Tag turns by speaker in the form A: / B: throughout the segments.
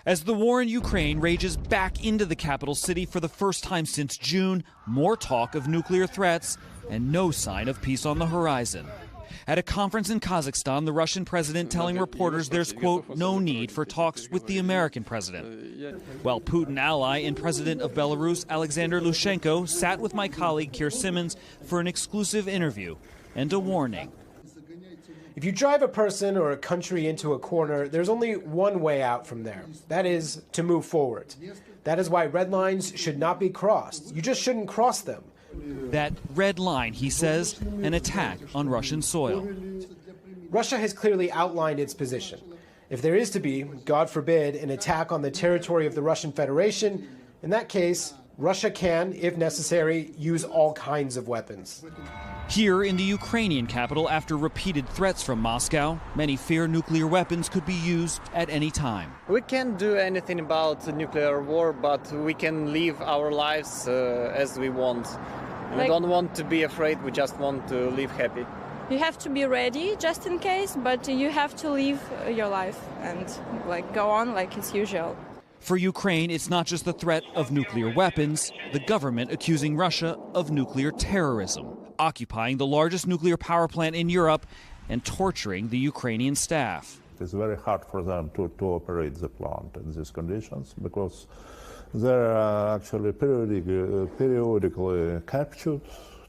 A: As the war in Ukraine rages back into the capital city for the first time since June, more talk of nuclear threats and no sign of peace on the horizon. At a conference in Kazakhstan, the Russian president telling reporters there's, quote, no need for talks with the American president. While Putin ally and president of Belarus, Alexander Lukashenko, sat with my colleague Keir Simmons for an exclusive interview and a warning.
B: If you drive a person or a country into a corner, there's only one way out from there. That is to move forward. That is why red lines should not be crossed. You just shouldn't cross them.
A: That red line, he says, an attack on Russian soil.
B: Russia has clearly outlined its position. If there is to be, God forbid, an attack on the territory of the Russian Federation, in that case, Russia can, if necessary, use all kinds of weapons.
A: Here in the Ukrainian capital, after repeated threats from Moscow, many fear nuclear weapons could be used at any time.
C: We can't do anything about the nuclear war, but we can live our lives as we want. We don't want to be afraid, we just want to live happy.
D: You have to be ready just in case, but you have to live your life and go on like it's usual.
A: For Ukraine, it's not just the threat of nuclear weapons, the government accusing Russia of nuclear terrorism, occupying the largest nuclear power plant in Europe and torturing the Ukrainian staff.
E: It's very hard for them to operate the plant in these conditions because they're actually periodically captured,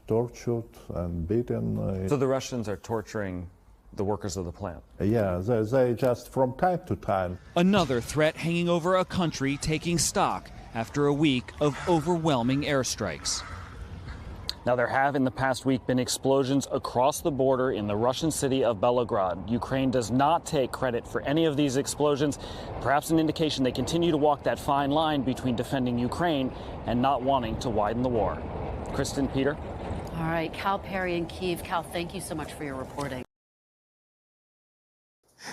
E: tortured and beaten.
F: So the Russians are torturing the workers of the plant?
E: Yeah, they just from time to time.
A: Another threat hanging over a country taking stock after a week of overwhelming airstrikes.
F: Now, there have in the past week been explosions across the border in the Russian city of Belgorod. Ukraine does not take credit for any of these explosions, perhaps an indication they continue to walk that fine line between defending Ukraine and not wanting to widen the war. Kristen, Peter?
G: All right, Cal Perry in Kyiv. Cal, thank you so much for your reporting.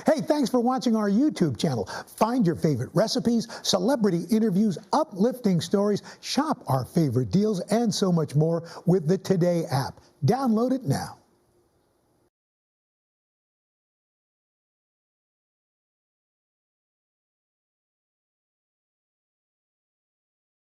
H: Hey, thanks for watching our YouTube channel. Find your favorite recipes, celebrity interviews, uplifting stories, shop our favorite deals, and so much more with the Today app. Download it now.